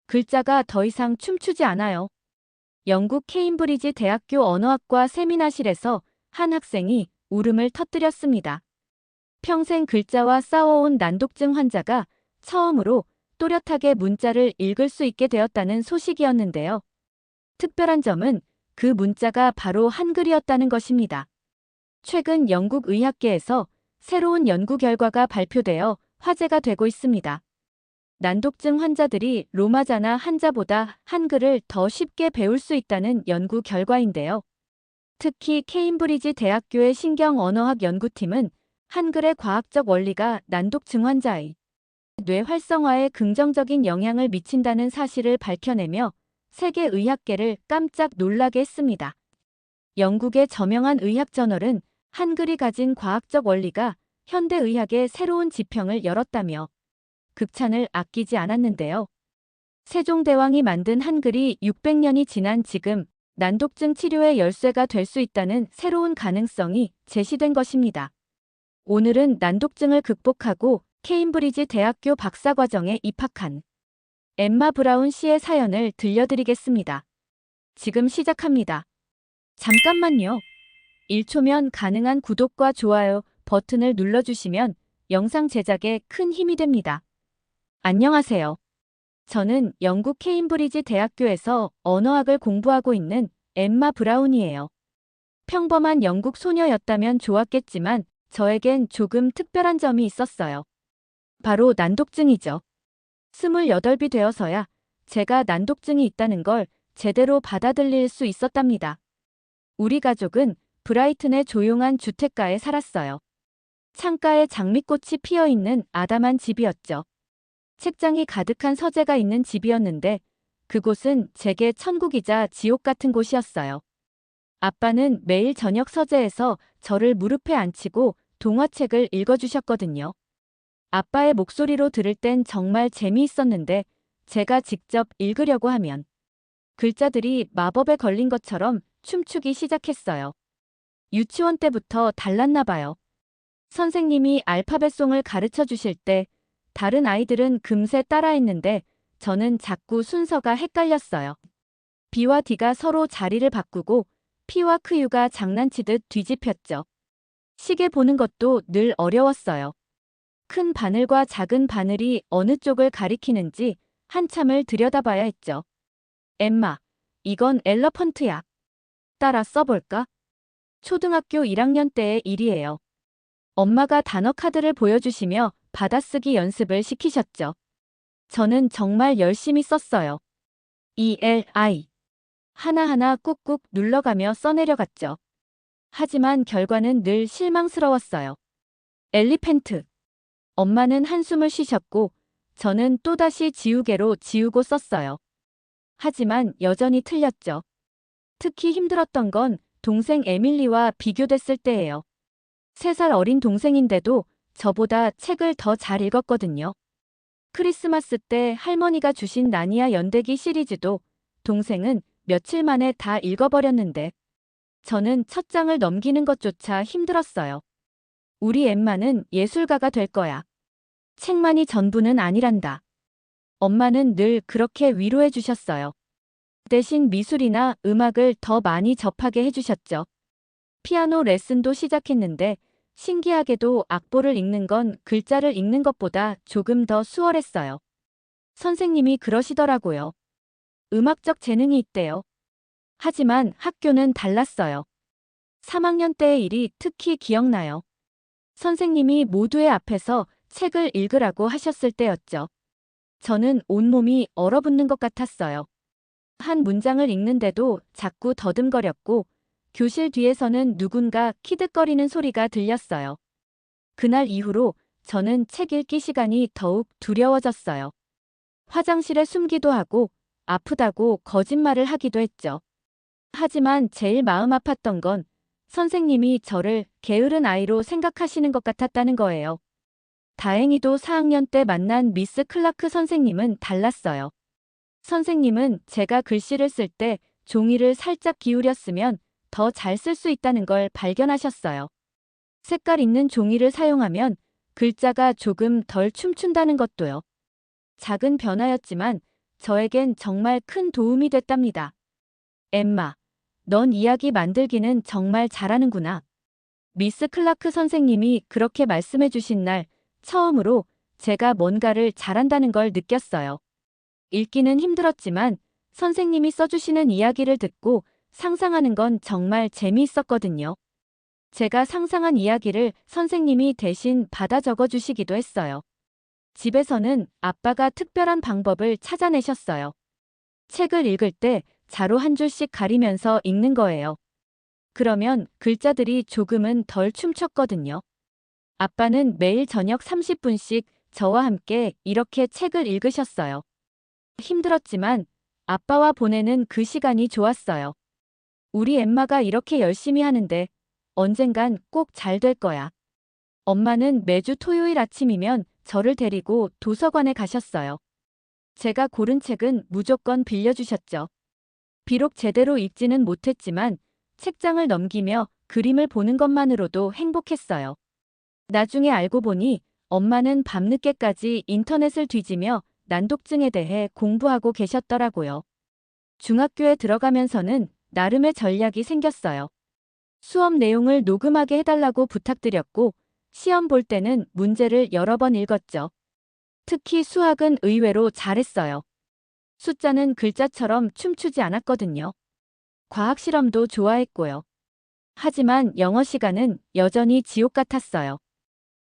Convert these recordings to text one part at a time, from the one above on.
글자가 더 이상 춤추지 않아요. 영국 케임브리지 대학교 언어학과 세미나실에서 한 학생이 울음을 터뜨렸습니다. 평생 글자와 싸워온 난독증 환자가 처음으로 또렷하게 문자를 읽을 수 있게 되었다는 소식이었는데요. 특별한 점은 그 문자가 바로 한글이었다는 것입니다. 최근 영국 의학계에서 새로운 연구 결과가 발표되어 화제가 되고 있습니다. 난독증 환자들이 로마자나 한자보다 한글을 더 쉽게 배울 수 있다는 연구 결과인데요. 특히 케임브리지 대학교의 신경언어학 연구팀은 한글의 과학적 원리가 난독증 환자의 뇌 활성화에 긍정적인 영향을 미친다는 사실을 밝혀내며 세계 의학계를 깜짝 놀라게 했습니다. 영국의 저명한 의학 저널은 한글이 가진 과학적 원리가 현대의학의 새로운 지평을 열었다며 극찬을 아끼지 않았는데요. 세종대왕이 만든 한글이 600년이 지난 지금 난독증 치료의 열쇠가 될 수 있다는 새로운 가능성이 제시된 것입니다. 오늘은 난독증을 극복하고 케임브리지 대학교 박사과정에 입학한 엠마 브라운 씨의 사연을 들려드리겠습니다. 지금 시작합니다. 잠깐만요. 1초면 가능한 구독과 좋아요 버튼을 눌러주시면 영상 제작에 큰 힘이 됩니다. 안녕하세요. 저는 영국 케임브리지 대학교에서 언어학을 공부하고 있는 엠마 브라운이에요. 평범한 영국 소녀였다면 좋았겠지만 저에겐 조금 특별한 점이 있었어요. 바로 난독증이죠. 28이 되어서야 제가 난독증이 있다는 걸 제대로 받아들일 수 있었답니다. 우리 가족은 브라이튼의 조용한 주택가에 살았어요. 창가에 장미꽃이 피어있는 아담한 집이었죠. 책장이 가득한 서재가 있는 집이었는데 그곳은 제게 천국이자 지옥 같은 곳이었어요. 아빠는 매일 저녁 서재에서 저를 무릎에 앉히고 동화책을 읽어주셨거든요. 아빠의 목소리로 들을 땐 정말 재미있었는데 제가 직접 읽으려고 하면 글자들이 마법에 걸린 것처럼 춤추기 시작했어요. 유치원 때부터 달랐나 봐요. 선생님이 알파벳송을 가르쳐 주실 때 다른 아이들은 금세 따라했는데 저는 자꾸 순서가 헷갈렸어요. B와 D가 서로 자리를 바꾸고 P와 Q가 장난치듯 뒤집혔죠. 시계 보는 것도 늘 어려웠어요. 큰 바늘과 작은 바늘이 어느 쪽을 가리키는지 한참을 들여다봐야 했죠. 엠마, 이건 엘러펀트야. 따라 써볼까? 초등학교 1학년 때의 일이에요. 엄마가 단어 카드를 보여주시며 받아쓰기 연습을 시키셨죠. 저는 정말 열심히 썼어요. ELI. 하나하나 꾹꾹 눌러가며 써내려갔죠. 하지만 결과는 늘 실망스러웠어요. 엘리펜트. 엄마는 한숨을 쉬셨고 저는 또다시 지우개로 지우고 썼어요. 하지만 여전히 틀렸죠. 특히 힘들었던 건 동생 에밀리와 비교됐을 때예요. 3살 어린 동생인데도 저보다 책을 더 잘 읽었거든요. 크리스마스 때 할머니가 주신 나니아 연대기 시리즈도 동생은 며칠 만에 다 읽어버렸는데 저는 첫 장을 넘기는 것조차 힘들었어요. 우리 엠마는 예술가가 될 거야. 책만이 전부는 아니란다. 엄마는 늘 그렇게 위로해 주셨어요. 대신 미술이나 음악을 더 많이 접하게 해주셨죠. 피아노 레슨도 시작했는데 신기하게도 악보를 읽는 건 글자를 읽는 것보다 조금 더 수월했어요. 선생님이 그러시더라고요. 음악적 재능이 있대요. 하지만 학교는 달랐어요. 3학년 때의 일이 특히 기억나요. 선생님이 모두의 앞에서 책을 읽으라고 하셨을 때였죠. 저는 온몸이 얼어붙는 것 같았어요. 한 문장을 읽는데도 자꾸 더듬거렸고 교실 뒤에서는 누군가 키득거리는 소리가 들렸어요. 그날 이후로 저는 책 읽기 시간이 더욱 두려워졌어요. 화장실에 숨기도 하고 아프다고 거짓말을 하기도 했죠. 하지만 제일 마음 아팠던 건 선생님이 저를 게으른 아이로 생각하시는 것 같았다는 거예요. 다행히도 4학년 때 만난 미스 클라크 선생님은 달랐어요. 선생님은 제가 글씨를 쓸 때 종이를 살짝 기울였으면 더 잘 쓸 수 있다는 걸 발견하셨어요. 색깔 있는 종이를 사용하면 글자가 조금 덜 춤춘다는 것도요. 작은 변화였지만 저에겐 정말 큰 도움이 됐답니다. 엠마, 넌 이야기 만들기는 정말 잘하는구나. 미스 클라크 선생님이 그렇게 말씀해 주신 날 처음으로 제가 뭔가를 잘한다는 걸 느꼈어요. 읽기는 힘들었지만 선생님이 써주시는 이야기를 듣고 상상하는 건 정말 재미있었거든요. 제가 상상한 이야기를 선생님이 대신 받아 적어 주시기도 했어요. 집에서는 아빠가 특별한 방법을 찾아내셨어요. 책을 읽을 때 자로 한 줄씩 가리면서 읽는 거예요. 그러면 글자들이 조금은 덜 춤췄거든요. 아빠는 매일 저녁 30분씩 저와 함께 이렇게 책을 읽으셨어요. 힘들었지만 아빠와 보내는 그 시간이 좋았어요. 우리 엠마가 이렇게 열심히 하는데 언젠간 꼭 잘 될 거야. 엄마는 매주 토요일 아침이면 저를 데리고 도서관에 가셨어요. 제가 고른 책은 무조건 빌려주셨죠. 비록 제대로 읽지는 못했지만 책장을 넘기며 그림을 보는 것만으로도 행복했어요. 나중에 알고 보니 엄마는 밤늦게까지 인터넷을 뒤지며 난독증에 대해 공부하고 계셨더라고요. 중학교에 들어가면서는 나름의 전략이 생겼어요. 수업 내용을 녹음하게 해달라고 부탁드렸고 시험 볼 때는 문제를 여러 번 읽었죠. 특히 수학은 의외로 잘했어요. 숫자는 글자처럼 춤추지 않았거든요. 과학 실험도 좋아했고요. 하지만 영어 시간은 여전히 지옥 같았어요.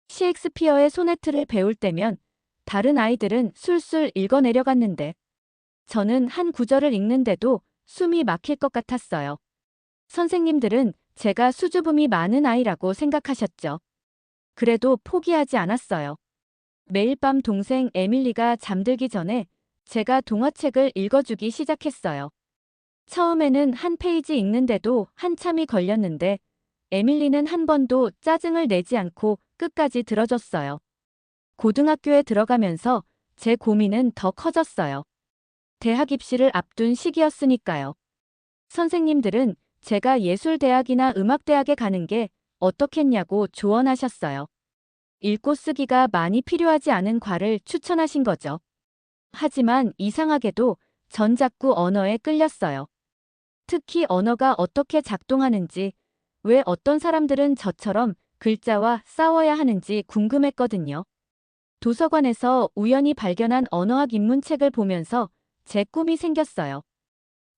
셰익스피어의 소네트를 배울 때면 다른 아이들은 술술 읽어내려갔는데 저는 한 구절을 읽는데도 숨이 막힐 것 같았어요. 선생님들은 제가 수줍음이 많은 아이라고 생각하셨죠. 그래도 포기하지 않았어요. 매일 밤 동생 에밀리가 잠들기 전에 제가 동화책을 읽어주기 시작했어요. 처음에는 한 페이지 읽는데도 한참이 걸렸는데 에밀리는 한 번도 짜증을 내지 않고 끝까지 들어줬어요. 고등학교에 들어가면서 제 고민은 더 커졌어요. 대학 입시를 앞둔 시기였으니까요. 선생님들은 제가 예술대학이나 음악대학에 가는 게 어떻겠냐고 조언하셨어요. 읽고 쓰기가 많이 필요하지 않은 과를 추천하신 거죠. 하지만 이상하게도 전 자꾸 언어에 끌렸어요. 특히 언어가 어떻게 작동하는지, 왜 어떤 사람들은 저처럼 글자와 싸워야 하는지 궁금했거든요. 도서관에서 우연히 발견한 언어학 입문책을 보면서 제 꿈이 생겼어요.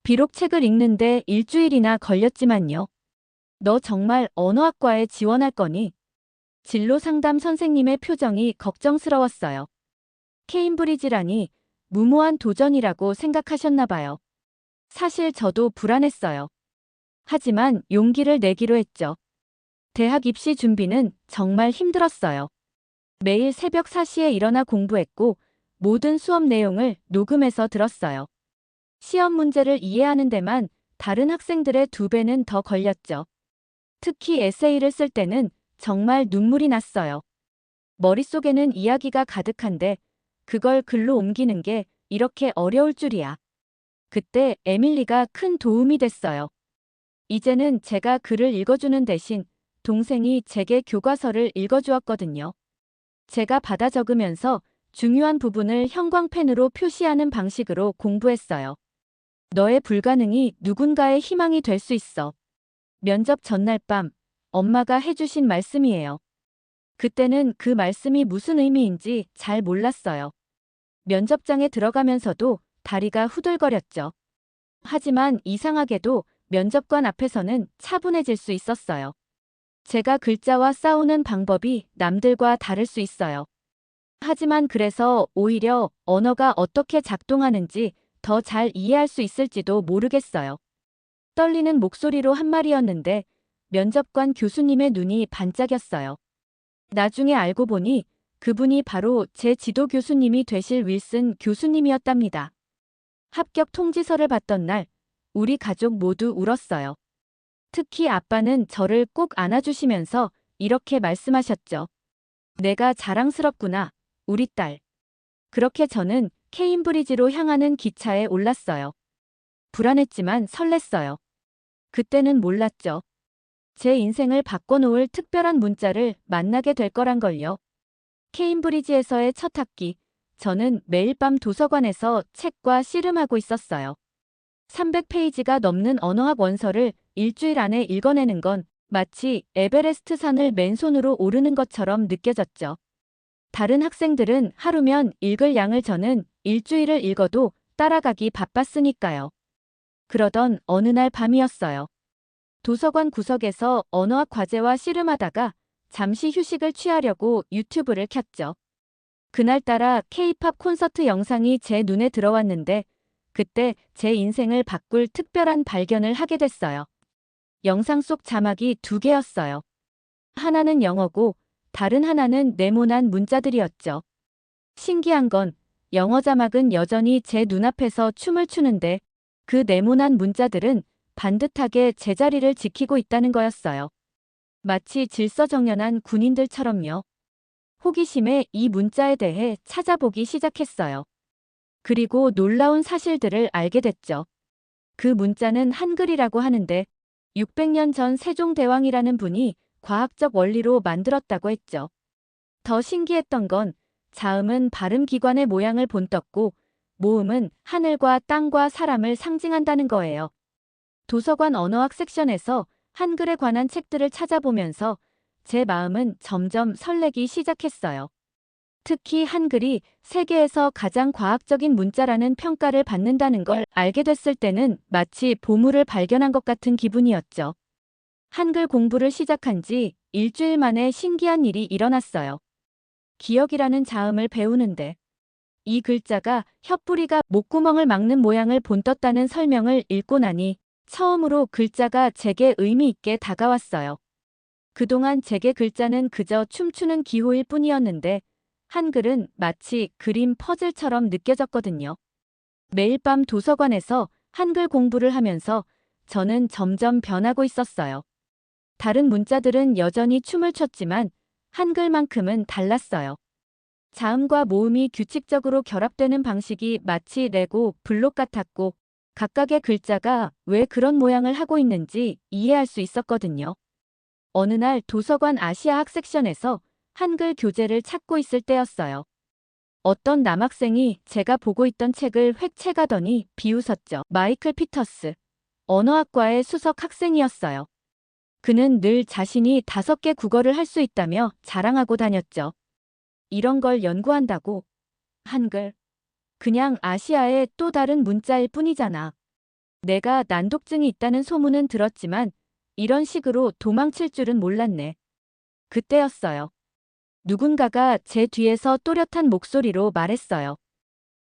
비록 책을 읽는데 일주일이나 걸렸지만요. 너 정말 언어학과에 지원할 거니? 진로 상담 선생님의 표정이 걱정스러웠어요. 케임브리지라니 무모한 도전이라고 생각하셨나 봐요. 사실 저도 불안했어요. 하지만 용기를 내기로 했죠. 대학 입시 준비는 정말 힘들었어요. 매일 새벽 4시에 일어나 공부했고 모든 수업 내용을 녹음해서 들었어요. 시험 문제를 이해하는 데만 다른 학생들의 2배는 더 걸렸죠. 특히 에세이를 쓸 때는 정말 눈물이 났어요. 머릿속에는 이야기가 가득한데 그걸 글로 옮기는 게 이렇게 어려울 줄이야. 그때 에밀리가 큰 도움이 됐어요. 이제는 제가 글을 읽어주는 대신 동생이 제게 교과서를 읽어주었거든요. 제가 받아 적으면서 중요한 부분을 형광펜으로 표시하는 방식으로 공부했어요. 너의 불가능이 누군가의 희망이 될 수 있어. 면접 전날 밤 엄마가 해주신 말씀이에요. 그때는 그 말씀이 무슨 의미인지 잘 몰랐어요. 면접장에 들어가면서도 다리가 후들거렸죠. 하지만 이상하게도 면접관 앞에서는 차분해질 수 있었어요. 제가 글자와 싸우는 방법이 남들과 다를 수 있어요. 하지만 그래서 오히려 언어가 어떻게 작동하는지 더 잘 이해할 수 있을지도 모르겠어요. 떨리는 목소리로 한 말이었는데 면접관 교수님의 눈이 반짝였어요. 나중에 알고 보니 그분이 바로 제 지도 교수님이 되실 윌슨 교수님이었답니다. 합격 통지서를 받던 날 우리 가족 모두 울었어요. 특히 아빠는 저를 꼭 안아주시면서 이렇게 말씀하셨죠. 내가 자랑스럽구나, 우리 딸. 그렇게 저는 케임브리지로 향하는 기차에 올랐어요. 불안했지만 설렜어요. 그때는 몰랐죠. 제 인생을 바꿔놓을 특별한 문자를 만나게 될 거란 걸요. 케임브리지에서의 첫 학기, 저는 매일 밤 도서관에서 책과 씨름하고 있었어요. 300페이지가 넘는 언어학 원서를 일주일 안에 읽어내는 건 마치 에베레스트 산을 맨손으로 오르는 것처럼 느껴졌죠. 다른 학생들은 하루면 읽을 양을 저는 일주일을 읽어도 따라가기 바빴으니까요. 그러던 어느 날 밤이었어요. 도서관 구석에서 언어학 과제와 씨름하다가 잠시 휴식을 취하려고 유튜브를 켰죠. 그날따라 K-팝 콘서트 영상이 제 눈에 들어왔는데 그때 제 인생을 바꿀 특별한 발견을 하게 됐어요. 영상 속 자막이 두 개였어요. 하나는 영어고 다른 하나는 네모난 문자들이었죠. 신기한 건 영어 자막은 여전히 제 눈앞에서 춤을 추는데 그 네모난 문자들은 반듯하게 제자리를 지키고 있다는 거였어요. 마치 질서정연한 군인들처럼요. 호기심에 이 문자에 대해 찾아보기 시작했어요. 그리고 놀라운 사실들을 알게 됐죠. 그 문자는 한글이라고 하는데 600년 전 세종대왕이라는 분이 과학적 원리로 만들었다고 했죠. 더 신기했던 건 자음은 발음기관의 모양을 본떴고 모음은 하늘과 땅과 사람을 상징한다는 거예요. 도서관 언어학 섹션에서 한글에 관한 책들을 찾아보면서 제 마음은 점점 설레기 시작했어요. 특히 한글이 세계에서 가장 과학적인 문자라는 평가를 받는다는 걸 알게 됐을 때는 마치 보물을 발견한 것 같은 기분이었죠. 한글 공부를 시작한 지 일주일 만에 신기한 일이 일어났어요. 기억이라는 자음을 배우는데 이 글자가 혀뿌리가 목구멍을 막는 모양을 본떴다는 설명을 읽고 나니 처음으로 글자가 제게 의미 있게 다가왔어요. 그동안 제게 글자는 그저 춤추는 기호일 뿐이었는데 한글은 마치 그림 퍼즐처럼 느껴졌거든요. 매일 밤 도서관에서 한글 공부를 하면서 저는 점점 변하고 있었어요. 다른 문자들은 여전히 춤을 췄지만 한글만큼은 달랐어요. 자음과 모음이 규칙적으로 결합되는 방식이 마치 레고 블록 같았고 각각의 글자가 왜 그런 모양을 하고 있는지 이해할 수 있었거든요. 어느 날 도서관 아시아학 섹션에서 한글 교재를 찾고 있을 때였어요. 어떤 남학생이 제가 보고 있던 책을 획책하더니 비웃었죠. 마이클 피터스, 언어학과의 수석 학생이었어요. 그는 늘 자신이 5개 국어를 할 수 있다며 자랑하고 다녔죠. 이런 걸 연구한다고? 한글? 그냥 아시아의 또 다른 문자일 뿐이잖아. 내가 난독증이 있다는 소문은 들었지만 이런 식으로 도망칠 줄은 몰랐네. 그때였어요. 누군가가 제 뒤에서 또렷한 목소리로 말했어요.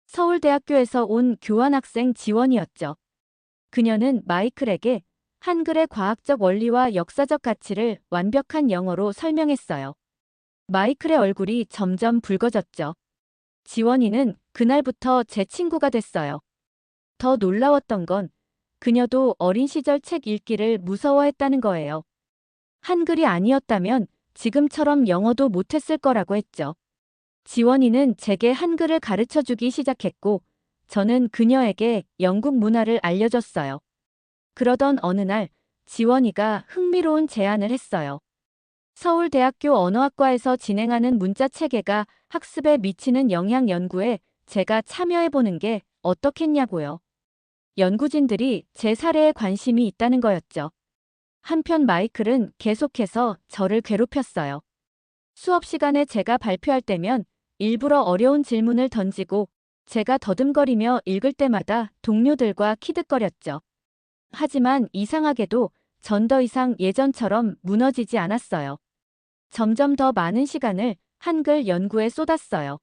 서울대학교에서 온 교환학생 지원이었죠. 그녀는 마이클에게 한글의 과학적 원리와 역사적 가치를 완벽한 영어로 설명했어요. 마이클의 얼굴이 점점 붉어졌죠. 지원이는 그날부터 제 친구가 됐어요. 더 놀라웠던 건 그녀도 어린 시절 책 읽기를 무서워했다는 거예요. 한글이 아니었다면 지금처럼 영어도 못했을 거라고 했죠. 지원이는 제게 한글을 가르쳐주기 시작했고 저는 그녀에게 영국 문화를 알려줬어요. 그러던 어느 날 지원이가 흥미로운 제안을 했어요. 서울대학교 언어학과에서 진행하는 문자체계가 학습에 미치는 영향 연구에 제가 참여해보는 게 어떻겠냐고요. 연구진들이 제 사례에 관심이 있다는 거였죠. 한편 마이클은 계속해서 저를 괴롭혔어요. 수업 시간에 제가 발표할 때면 일부러 어려운 질문을 던지고 제가 더듬거리며 읽을 때마다 동료들과 키득거렸죠. 하지만 이상하게도 전 더 이상 예전처럼 무너지지 않았어요. 점점 더 많은 시간을 한글 연구에 쏟았어요.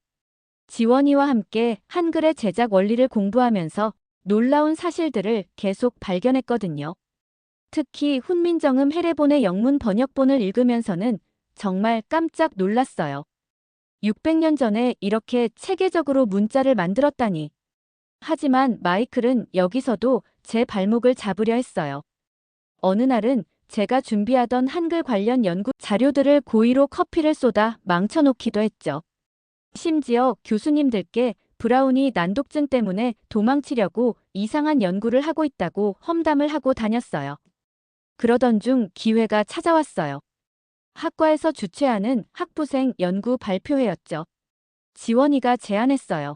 지원이와 함께 한글의 제작 원리를 공부하면서 놀라운 사실들을 계속 발견했거든요. 특히 훈민정음 해례본의 영문 번역본을 읽으면서는 정말 깜짝 놀랐어요. 600년 전에 이렇게 체계적으로 문자를 만들었다니. 하지만 마이클은 여기서도 제 발목을 잡으려 했어요. 어느 날은 제가 준비하던 한글 관련 연구 자료들을 고의로 커피를 쏟아 망쳐놓기도 했죠. 심지어 교수님들께 브라운이 난독증 때문에 도망치려고 이상한 연구를 하고 있다고 험담을 하고 다녔어요. 그러던 중 기회가 찾아왔어요. 학과에서 주최하는 학부생 연구 발표회였죠. 지원이가 제안했어요.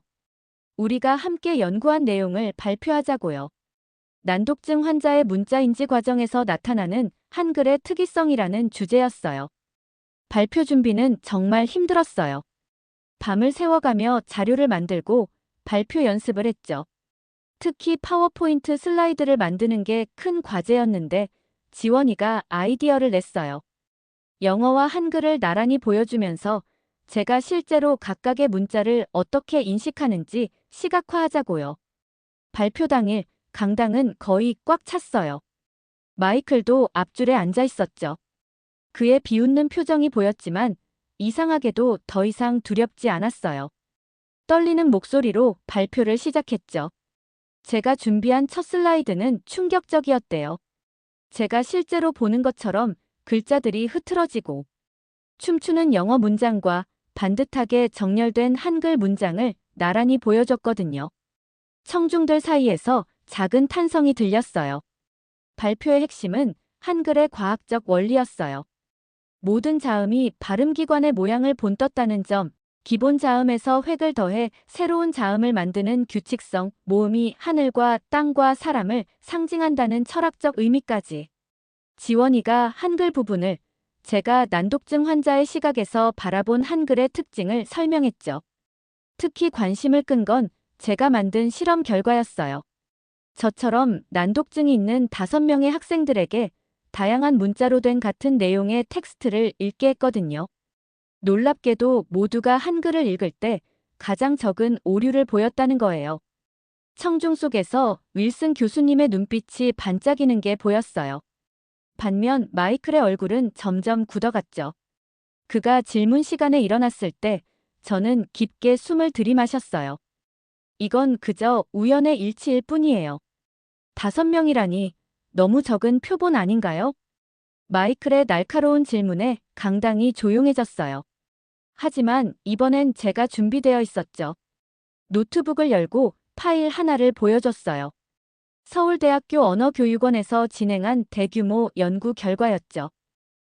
우리가 함께 연구한 내용을 발표하자고요. 난독증 환자의 문자 인지 과정에서 나타나는 한글의 특이성이라는 주제였어요. 발표 준비는 정말 힘들었어요. 밤을 새워가며 자료를 만들고 발표 연습을 했죠. 특히 파워포인트 슬라이드를 만드는 게 큰 과제였는데 지원이가 아이디어를 냈어요. 영어와 한글을 나란히 보여주면서 제가 실제로 각각의 문자를 어떻게 인식하는지 시각화하자고요. 발표 당일 강당은 거의 꽉 찼어요. 마이클도 앞줄에 앉아 있었죠. 그의 비웃는 표정이 보였지만 이상하게도 더 이상 두렵지 않았어요. 떨리는 목소리로 발표를 시작했죠. 제가 준비한 첫 슬라이드는 충격적이었대요. 제가 실제로 보는 것처럼 글자들이 흐트러지고 춤추는 영어 문장과 반듯하게 정렬된 한글 문장을 나란히 보여줬거든요. 청중들 사이에서 작은 탄성이 들렸어요. 발표의 핵심은 한글의 과학적 원리였어요. 모든 자음이 발음기관의 모양을 본떴다는 점, 기본 자음에서 획을 더해 새로운 자음을 만드는 규칙성, 모음이 하늘과 땅과 사람을 상징한다는 철학적 의미까지. 지원이가 한글 부분을, 제가 난독증 환자의 시각에서 바라본 한글의 특징을 설명했죠. 특히 관심을 끈 건 제가 만든 실험 결과였어요. 저처럼 난독증이 있는 5명의 학생들에게 다양한 문자로 된 같은 내용의 텍스트를 읽게 했거든요. 놀랍게도 모두가 한글을 읽을 때 가장 적은 오류를 보였다는 거예요. 청중 속에서 윌슨 교수님의 눈빛이 반짝이는 게 보였어요. 반면 마이클의 얼굴은 점점 굳어갔죠. 그가 질문 시간에 일어났을 때 저는 깊게 숨을 들이마셨어요. 이건 그저 우연의 일치일 뿐이에요. 5명이라니 너무 적은 표본 아닌가요? 마이클의 날카로운 질문에 강당이 조용해졌어요. 하지만 이번엔 제가 준비되어 있었죠. 노트북을 열고 파일 하나를 보여줬어요. 서울대학교 언어교육원에서 진행한 대규모 연구 결과였죠.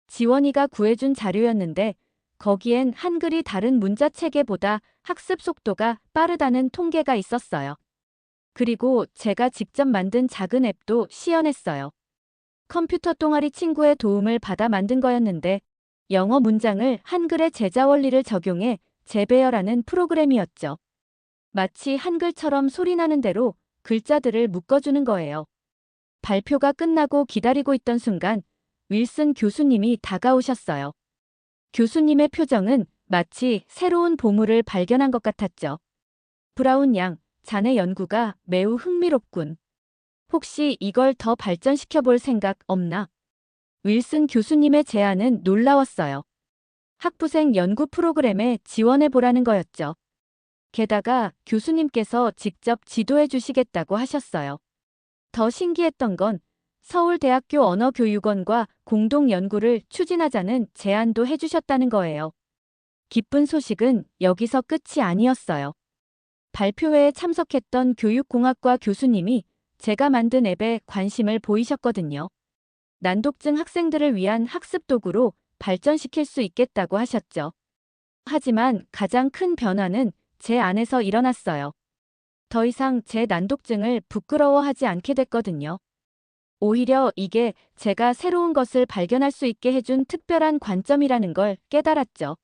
지원이가 구해준 자료였는데 거기엔 한글이 다른 문자 체계보다 학습 속도가 빠르다는 통계가 있었어요. 그리고 제가 직접 만든 작은 앱도 시연했어요. 컴퓨터 동아리 친구의 도움을 받아 만든 거였는데 영어 문장을 한글의 제자 원리를 적용해 재배열하는 프로그램이었죠. 마치 한글처럼 소리나는 대로 글자들을 묶어주는 거예요. 발표가 끝나고 기다리고 있던 순간 윌슨 교수님이 다가오셨어요. 교수님의 표정은 마치 새로운 보물을 발견한 것 같았죠. 브라운 양, 자네 연구가 매우 흥미롭군. 혹시 이걸 더 발전시켜 볼 생각 없나? 윌슨 교수님의 제안은 놀라웠어요. 학부생 연구 프로그램에 지원해 보라는 거였죠. 게다가 교수님께서 직접 지도해 주시겠다고 하셨어요. 더 신기했던 건 서울대학교 언어교육원과 공동 연구를 추진하자는 제안도 해주셨다는 거예요. 기쁜 소식은 여기서 끝이 아니었어요. 발표회에 참석했던 교육공학과 교수님이 제가 만든 앱에 관심을 보이셨거든요. 난독증 학생들을 위한 학습 도구로 발전시킬 수 있겠다고 하셨죠. 하지만 가장 큰 변화는 제 안에서 일어났어요. 더 이상 제 난독증을 부끄러워하지 않게 됐거든요. 오히려 이게 제가 새로운 것을 발견할 수 있게 해준 특별한 관점이라는 걸 깨달았죠.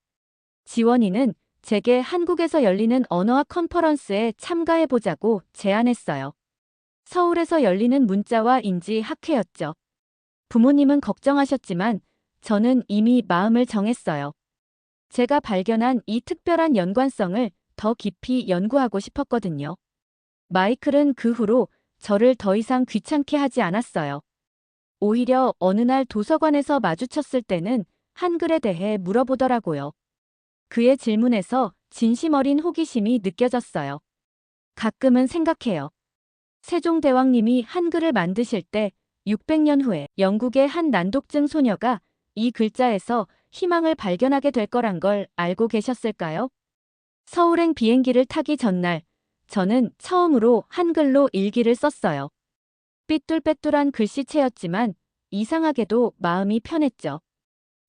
지원이는 제게 한국에서 열리는 언어학 컨퍼런스에 참가해보자고 제안했어요. 서울에서 열리는 문자와 인지 학회였죠. 부모님은 걱정하셨지만 저는 이미 마음을 정했어요. 제가 발견한 이 특별한 연관성을 더 깊이 연구하고 싶었거든요. 마이클은 그 후로 저를 더 이상 귀찮게 하지 않았어요. 오히려 어느 날 도서관에서 마주쳤을 때는 한글에 대해 물어보더라고요. 그의 질문에서 진심 어린 호기심이 느껴졌어요. 가끔은 생각해요. 세종대왕님이 한글을 만드실 때 600년 후에 영국의 한 난독증 소녀가 이 글자에서 희망을 발견하게 될 거란 걸 알고 계셨을까요? 서울행 비행기를 타기 전날 저는 처음으로 한글로 일기를 썼어요. 삐뚤빼뚤한 글씨체였지만 이상하게도 마음이 편했죠.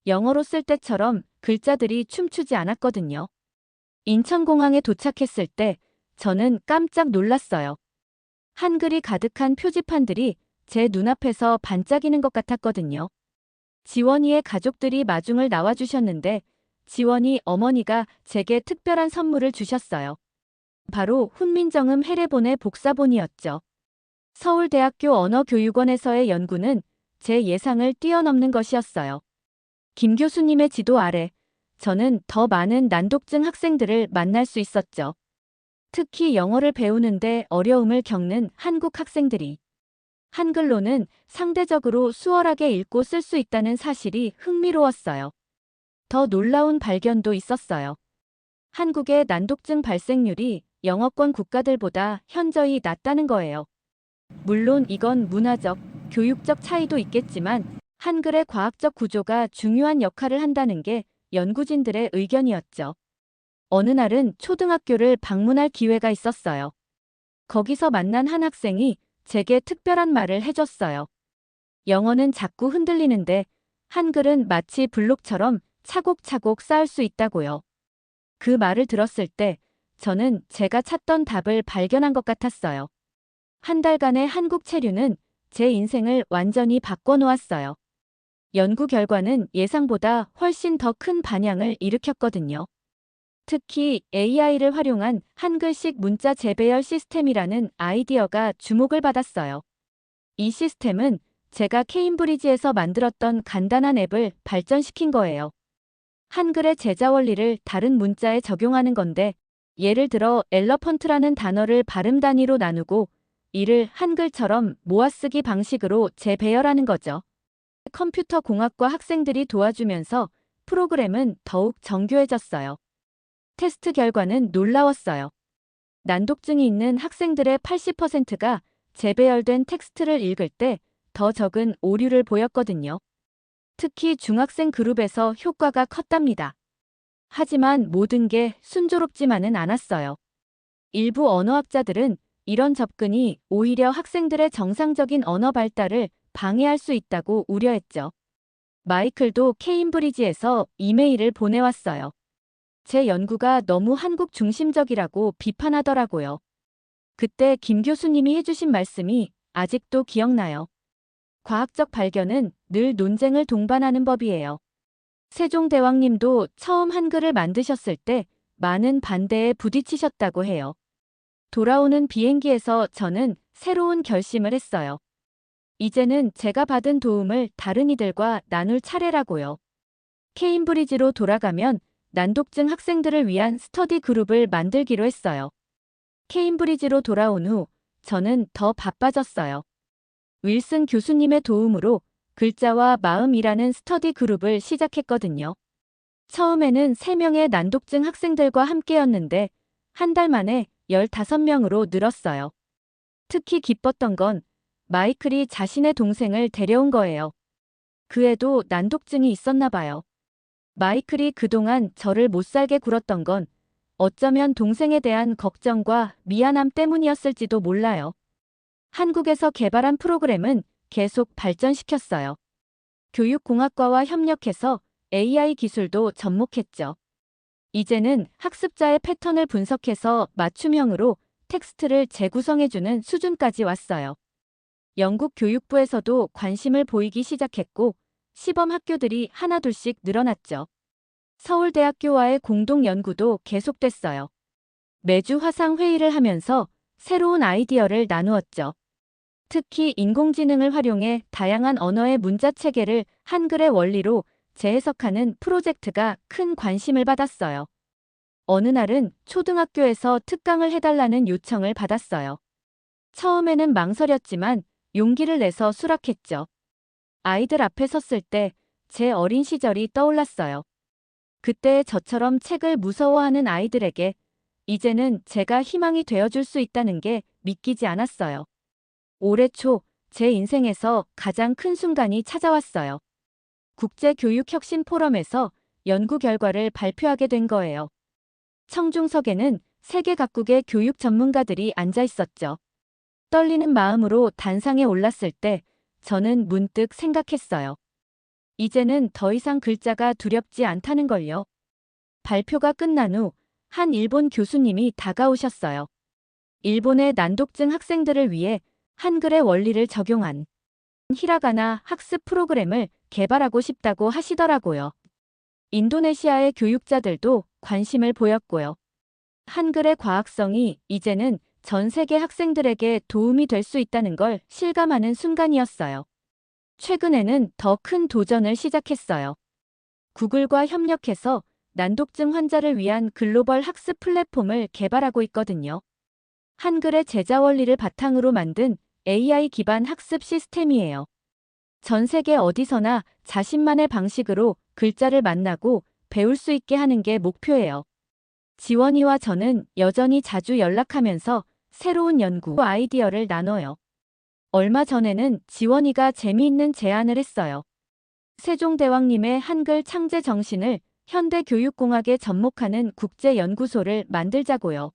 영어로 쓸 때처럼 글자들이 춤추지 않았거든요. 인천공항에 도착했을 때 저는 깜짝 놀랐어요. 한글이 가득한 표지판들이 제 눈앞에서 반짝이는 것 같았거든요. 지원이의 가족들이 마중을 나와주셨는데 지원이 어머니가 제게 특별한 선물을 주셨어요. 바로 훈민정음 해례본의 복사본이었죠. 서울대학교 언어교육원에서의 연구는 제 예상을 뛰어넘는 것이었어요. 김 교수님의 지도 아래 저는 더 많은 난독증 학생들을 만날 수 있었죠. 특히 영어를 배우는데 어려움을 겪는 한국 학생들이 한글로는 상대적으로 수월하게 읽고 쓸 수 있다는 사실이 흥미로웠어요. 더 놀라운 발견도 있었어요. 한국의 난독증 발생률이 영어권 국가들보다 현저히 낮다는 거예요. 물론 이건 문화적, 교육적 차이도 있겠지만 한글의 과학적 구조가 중요한 역할을 한다는 게 연구진들의 의견이었죠. 어느 날은 초등학교를 방문할 기회가 있었어요. 거기서 만난 한 학생이 제게 특별한 말을 해줬어요. 영어는 자꾸 흔들리는데 한글은 마치 블록처럼 차곡차곡 쌓을 수 있다고요. 그 말을 들었을 때 저는 제가 찾던 답을 발견한 것 같았어요. 한 달간의 한국 체류는 제 인생을 완전히 바꿔놓았어요. 연구 결과는 예상보다 훨씬 더 큰 반향을 일으켰거든요. 특히 AI를 활용한 한글식 문자 재배열 시스템이라는 아이디어가 주목을 받았어요. 이 시스템은 제가 케임브리지에서 만들었던 간단한 앱을 발전시킨 거예요. 한글의 제자 원리를 다른 문자에 적용하는 건데, 예를 들어 엘러펀트라는 단어를 발음 단위로 나누고 이를 한글처럼 모아쓰기 방식으로 재배열하는 거죠. 컴퓨터 공학과 학생들이 도와주면서 프로그램은 더욱 정교해졌어요. 테스트 결과는 놀라웠어요. 난독증이 있는 학생들의 80%가 재배열된 텍스트를 읽을 때 더 적은 오류를 보였거든요. 특히 중학생 그룹에서 효과가 컸답니다. 하지만 모든 게 순조롭지만은 않았어요. 일부 언어학자들은 이런 접근이 오히려 학생들의 정상적인 언어 발달을 방해할 수 있다고 우려했죠. 마이클도 케임브리지에서 이메일을 보내왔어요. 제 연구가 너무 한국 중심적이라고 비판하더라고요. 그때 김 교수님이 해주신 말씀이 아직도 기억나요. 과학적 발견은 늘 논쟁을 동반하는 법이에요. 세종대왕님도 처음 한글을 만드셨을 때 많은 반대에 부딪히셨다고 해요. 돌아오는 비행기에서 저는 새로운 결심을 했어요. 이제는 제가 받은 도움을 다른 이들과 나눌 차례라고요. 케임브리지로 돌아가면 난독증 학생들을 위한 스터디 그룹을 만들기로 했어요. 케임브리지로 돌아온 후 저는 더 바빠졌어요. 윌슨 교수님의 도움으로 글자와 마음이라는 스터디 그룹을 시작했거든요. 처음에는 3명의 난독증 학생들과 함께였는데 한 달 만에 15명으로 늘었어요. 특히 기뻤던 건 마이클이 자신의 동생을 데려온 거예요. 그 애도 난독증이 있었나 봐요. 마이클이 그동안 저를 못살게 굴었던 건 어쩌면 동생에 대한 걱정과 미안함 때문이었을지도 몰라요. 한국에서 개발한 프로그램은 계속 발전시켰어요. 교육공학과와 협력해서 AI 기술도 접목했죠. 이제는 학습자의 패턴을 분석해서 맞춤형으로 텍스트를 재구성해주는 수준까지 왔어요. 영국 교육부에서도 관심을 보이기 시작했고 시범 학교들이 하나둘씩 늘어났죠. 서울대학교와의 공동 연구도 계속됐어요. 매주 화상 회의를 하면서 새로운 아이디어를 나누었죠. 특히 인공지능을 활용해 다양한 언어의 문자 체계를 한글의 원리로 재해석하는 프로젝트가 큰 관심을 받았어요. 어느 날은 초등학교에서 특강을 해달라는 요청을 받았어요. 처음에는 망설였지만 용기를 내서 수락했죠. 아이들 앞에 섰을 때 제 어린 시절이 떠올랐어요. 그때 저처럼 책을 무서워하는 아이들에게 이제는 제가 희망이 되어줄 수 있다는 게 믿기지 않았어요. 올해 초 제 인생에서 가장 큰 순간이 찾아왔어요. 국제교육혁신 포럼에서 연구 결과를 발표하게 된 거예요. 청중석에는 세계 각국의 교육 전문가들이 앉아 있었죠. 떨리는 마음으로 단상에 올랐을 때 저는 문득 생각했어요. 이제는 더 이상 글자가 두렵지 않다는 걸요. 발표가 끝난 후 한 일본 교수님이 다가오셨어요. 일본의 난독증 학생들을 위해 한글의 원리를 적용한 히라가나 학습 프로그램을 개발하고 싶다고 하시더라고요. 인도네시아의 교육자들도 관심을 보였고요. 한글의 과학성이 이제는 전 세계 학생들에게 도움이 될 수 있다는 걸 실감하는 순간이었어요. 최근에는 더 큰 도전을 시작했어요. 구글과 협력해서 난독증 환자를 위한 글로벌 학습 플랫폼을 개발하고 있거든요. 한글의 제자 원리를 바탕으로 만든 AI 기반 학습 시스템이에요. 전 세계 어디서나 자신만의 방식으로 글자를 만나고 배울 수 있게 하는 게 목표예요. 지원이와 저는 여전히 자주 연락하면서 새로운 연구 아이디어를 나눠요. 얼마 전에는 지원이가 재미있는 제안을 했어요. 세종대왕님의 한글 창제 정신을 현대교육공학에 접목하는 국제연구소를 만들자고요.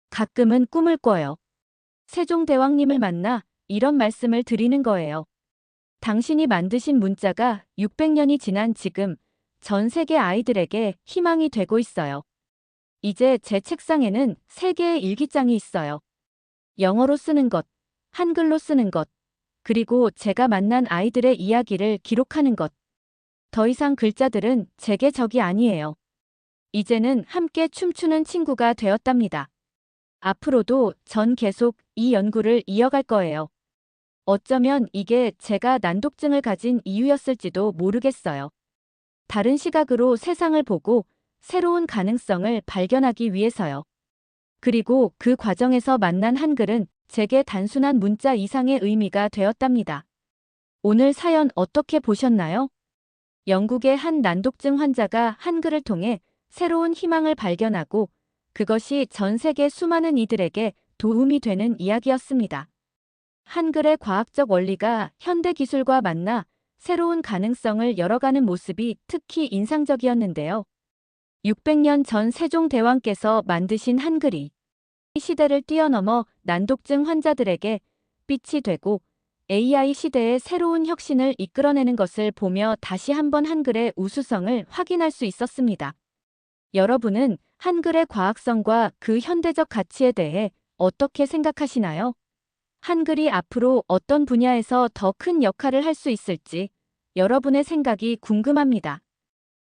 가끔은 꿈을 꿔요. 세종대왕님을 만나 이런 말씀을 드리는 거예요. 당신이 만드신 문자가 600년이 지난 지금 전 세계 아이들에게 희망이 되고 있어요. 이제 제 책상에는 3개의 일기장이 있어요. 영어로 쓰는 것, 한글로 쓰는 것, 그리고 제가 만난 아이들의 이야기를 기록하는 것. 더 이상 글자들은 제게 적이 아니에요. 이제는 함께 춤추는 친구가 되었답니다. 앞으로도 전 계속 이 연구를 이어갈 거예요. 어쩌면 이게 제가 난독증을 가진 이유였을지도 모르겠어요. 다른 시각으로 세상을 보고 새로운 가능성을 발견하기 위해서요. 그리고 그 과정에서 만난 한글은 제게 단순한 문자 이상의 의미가 되었답니다. 오늘 사연 어떻게 보셨나요? 영국의 한 난독증 환자가 한글을 통해 새로운 희망을 발견하고 그것이 전 세계 수많은 이들에게 도움이 되는 이야기였습니다. 한글의 과학적 원리가 현대 기술과 만나 새로운 가능성을 열어가는 모습이 특히 인상적이었는데요. 600년 전 세종대왕께서 만드신 한글이 시대를 뛰어넘어 난독증 환자들에게 빛이 되고 AI 시대의 새로운 혁신을 이끌어내는 것을 보며 다시 한번 한글의 우수성을 확인할 수 있었습니다. 여러분은 한글의 과학성과 그 현대적 가치에 대해 어떻게 생각하시나요? 한글이 앞으로 어떤 분야에서 더 큰 역할을 할 수 있을지 여러분의 생각이 궁금합니다.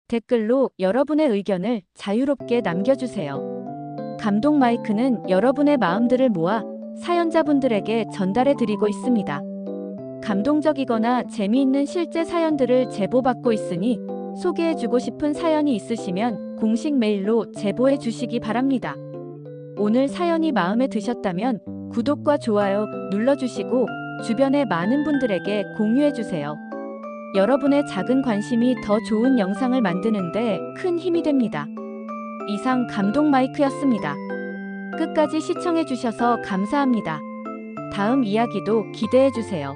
댓글로 여러분의 의견을 자유롭게 남겨주세요. 감동 마이크는 여러분의 마음들을 모아 사연자분들에게 전달해 드리고 있습니다. 감동적이거나 재미있는 실제 사연들을 제보받고 있으니 소개해주고 싶은 사연이 있으시면 공식 메일로 제보해 주시기 바랍니다. 오늘 사연이 마음에 드셨다면 구독과 좋아요 눌러주시고 주변의 많은 분들에게 공유해주세요. 여러분의 작은 관심이 더 좋은 영상을 만드는데 큰 힘이 됩니다. 이상 감동 마이크였습니다. 끝까지 시청해주셔서 감사합니다. 다음 이야기도 기대해주세요.